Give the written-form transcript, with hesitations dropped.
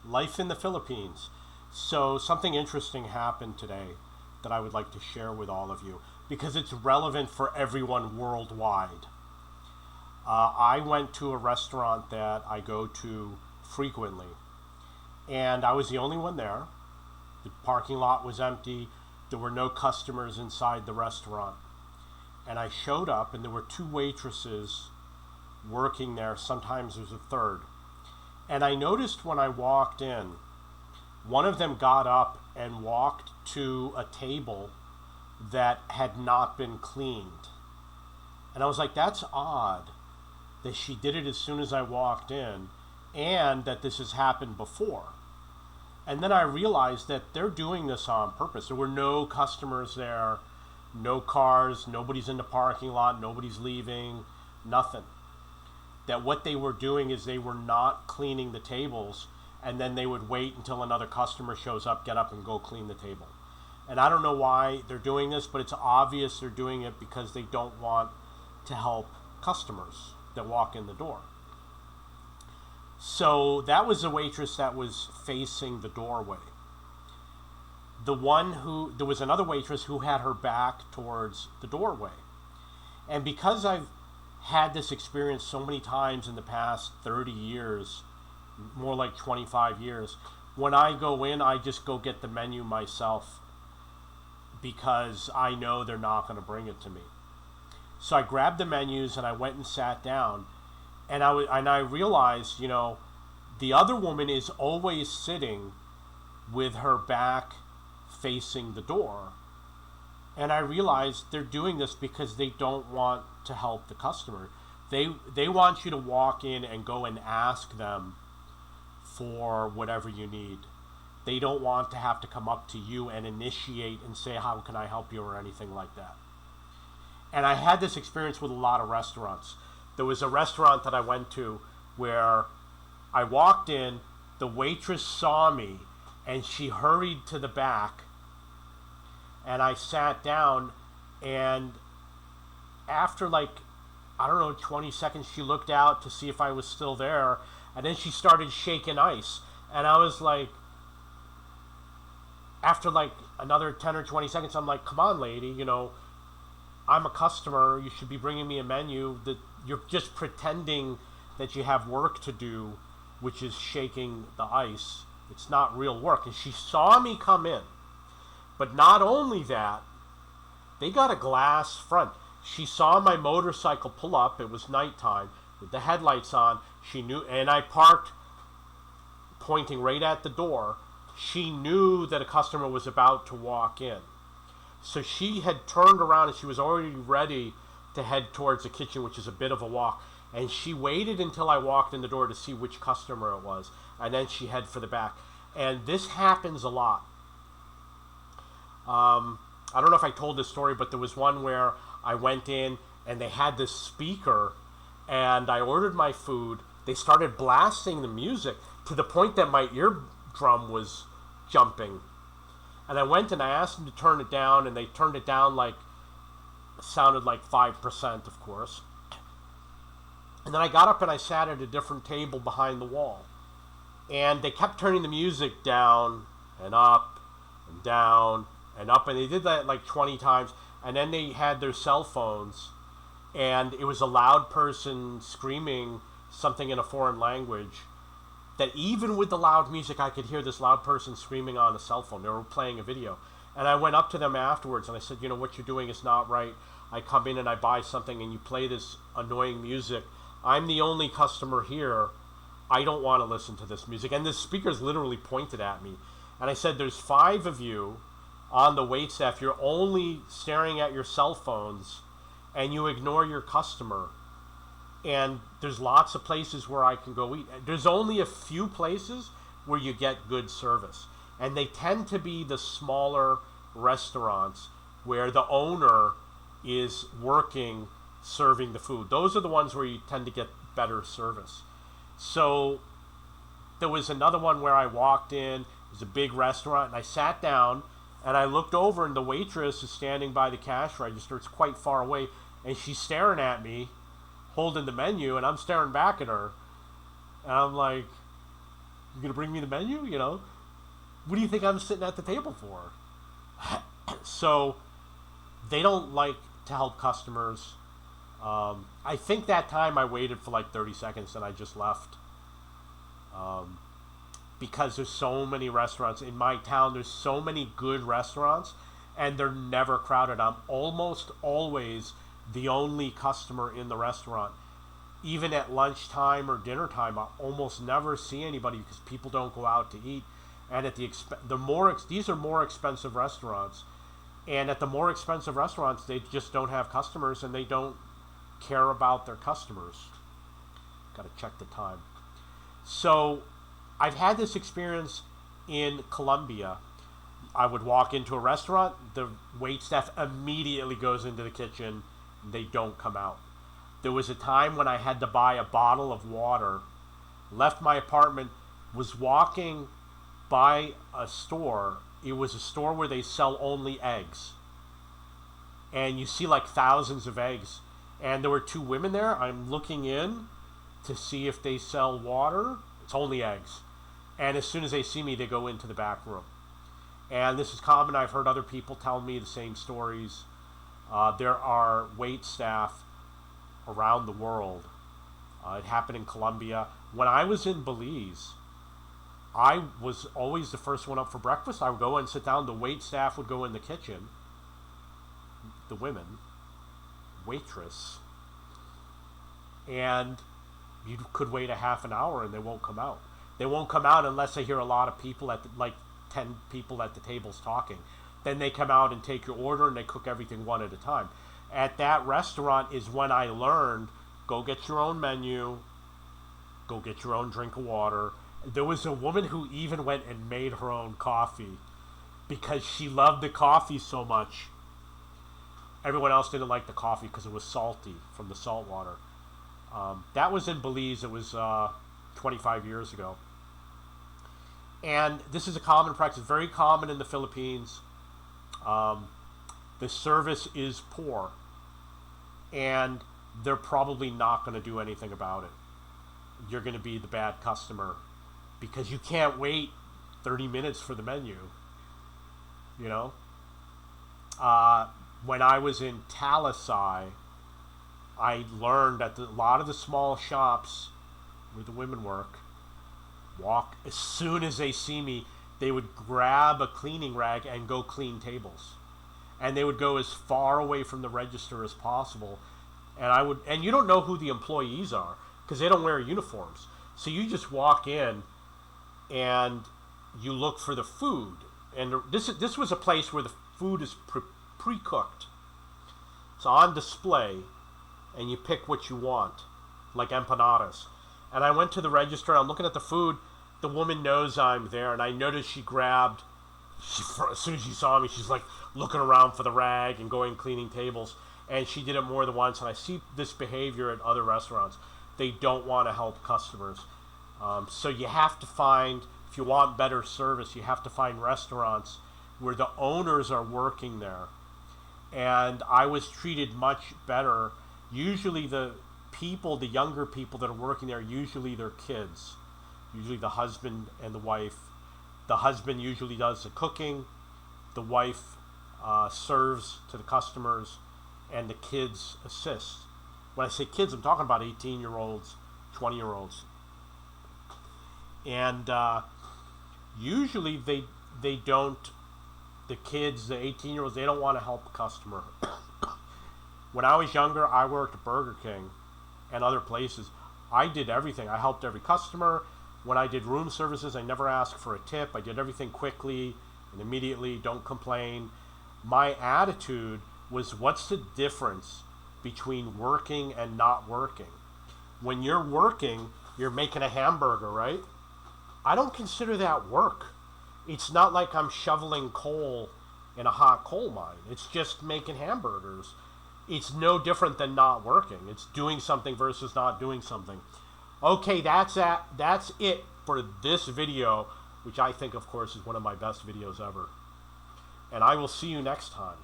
Life in the Philippines. So, something interesting happened today that I would like to share with all of you because it's relevant for everyone worldwide. I went to a restaurant that I go to frequently, and I was the only one there. The parking lot was empty, there were no customers inside the restaurant. And I showed up, and there were two waitresses working there, sometimes there's a third. And I noticed when I walked in, one of them got up and walked to a table that had not been cleaned. And I was like, that's odd that she did it as soon as I walked in and that this has happened before. And then I realized that they're doing this on purpose. There were no customers there, no cars, nobody's in the parking lot, nobody's leaving, nothing. That what they were doing is they were not cleaning the tables, and then they would wait until another customer shows up, get up and go clean the table. And I don't know why they're doing this, but it's obvious they're doing it because they don't want to help customers that walk in the door. So that was the waitress that was facing the doorway. There was another waitress who had her back towards the doorway. And because I've had this experience so many times in the past 30 years, more like 25 years, when I go in, I just go get the menu myself because I know they're not going to bring it to me. So I grabbed the menus and I went and sat down, and I realized, the other woman is always sitting with her back facing the door. And I realized they're doing this because they don't want to help the customer. They want you to walk in and go and ask them for whatever you need. They don't want to have to come up to you and initiate and say, how can I help you, or anything like that. And I had this experience with a lot of restaurants. There was a restaurant that I went to where I walked in, the waitress saw me, and she hurried to the back, and I sat down, and after 20 seconds, she looked out to see if I was still there, and then she started shaking ice. And I was like, after another 10 or 20 seconds, I'm like, come on, lady, I'm a customer, you should be bringing me a menu. That you're just pretending that you have work to do, which is shaking the ice. It's not real work. And she saw me come in. But not only that, they got a glass front. She saw my motorcycle pull up. It was nighttime with the headlights on. She knew, and I parked pointing right at the door. She knew that a customer was about to walk in. So she had turned around and she was already ready to head towards the kitchen, which is a bit of a walk. And she waited until I walked in the door to see which customer it was. And then she headed for the back. And this happens a lot. I don't know if I told this story, but there was one where I went in and they had this speaker, and I ordered my food. They started blasting the music to the point that my eardrum was jumping. And I went and I asked them to turn it down, and they turned it down sounded like 5%, of course. And then I got up and I sat at a different table behind the wall. And they kept turning the music down and up and down and up, and they did that 20 times. And then they had their cell phones, and it was a loud person screaming something in a foreign language, that even with the loud music I could hear this loud person screaming on a cell phone. They were playing a video. And I went up to them afterwards and I said, what you're doing is not right. I come in and I buy something and you play this annoying music. I'm the only customer here. I don't want to listen to this music. And the speakers literally pointed at me. And I said, there's 5 of you on the waitstaff. You're only staring at your cell phones and you ignore your customer. And there's lots of places where I can go eat. There's only a few places where you get good service. And they tend to be the smaller restaurants where the owner is working serving the food. Those are the ones where you tend to get better service. So there was another one where I walked in. It was a big restaurant, and I sat down and I looked over, and the waitress is standing by the cash register. It's quite far away, and she's staring at me holding the menu, and I'm staring back at her, and I'm like, You're going to bring me the menu? You know, what do you think I'm sitting at the table for? So they don't like to help customers. I think that time I waited for like 30 seconds and I just left. Because there's so many restaurants in my town. There's so many good restaurants, and they're never crowded. I'm almost always the only customer in the restaurant. Even at lunchtime or dinner time, I almost never see anybody because people don't go out to eat. And at these are more expensive restaurants, and at the more expensive restaurants, they just don't have customers, and they don't care about their customers. Got to check the time. So I've had this experience in Colombia. I would walk into a restaurant, the wait staff immediately goes into the kitchen, they don't come out. There was a time when I had to buy a bottle of water, left my apartment, was walking by a store. It was a store where they sell only eggs. And you see like thousands of eggs. And there were two women there. I'm looking in to see if they sell water. It's only eggs. And as soon as they see me, they go into the back room. And this is common. I've heard other people tell me the same stories. There are wait staff around the world. It happened in Colombia. When I was in Belize, I was always the first one up for breakfast. I would go and sit down. The wait staff would go in the kitchen. The women, waitress. And you could wait a half an hour and they won't come out. They won't come out unless they hear a lot of people like 10 people at the tables talking. Then they come out and take your order and they cook everything one at a time. At that restaurant is when I learned, go get your own menu, go get your own drink of water. There was a woman who even went and made her own coffee because she loved the coffee so much. Everyone else didn't like the coffee because it was salty from the salt water. That was in Belize. It was 25 years ago. And this is a common practice, very common in the Philippines. The service is poor, and they're probably not going to do anything about it. You're going to be the bad customer because you can't wait 30 minutes for the menu. You know? When I was in Talisay, I learned that a lot of the small shops where the women work, walk, as soon as they see me, they would grab a cleaning rag and go clean tables. And they would go as far away from the register as possible. And you don't know who the employees are because they don't wear uniforms. So you just walk in and you look for the food. And this was a place where the food is pre-cooked. It's on display, and you pick what you want, like empanadas. And I went to the register, I'm looking at the food, the woman knows I'm there, and I noticed as soon as she saw me, she's like looking around for the rag and going cleaning tables, and she did it more than once, and I see this behavior at other restaurants. They don't want to help customers. So you have to find, if you want better service, you have to find restaurants where the owners are working there. And I was treated much better. Usually the younger people that are working there, usually they're kids. Usually the husband and the wife. The husband usually does the cooking. The wife serves to the customers. And the kids assist. When I say kids, I'm talking about 18-year-olds, 20-year-olds. And usually they don't, the kids, the 18-year-olds, they don't want to help a customer. When I was younger, I worked at Burger King and other places. I did everything. I helped every customer. When I did room services, I never asked for a tip. I did everything quickly and immediately, don't complain. My attitude was, what's the difference between working and not working? When you're working, you're making a hamburger, right? I don't consider that work. It's not like I'm shoveling coal in a hot coal mine. It's just making hamburgers. It's no different than not working. It's doing something versus not doing something. Okay, that's it for this video, which I think, of course, is one of my best videos ever. And I will see you next time.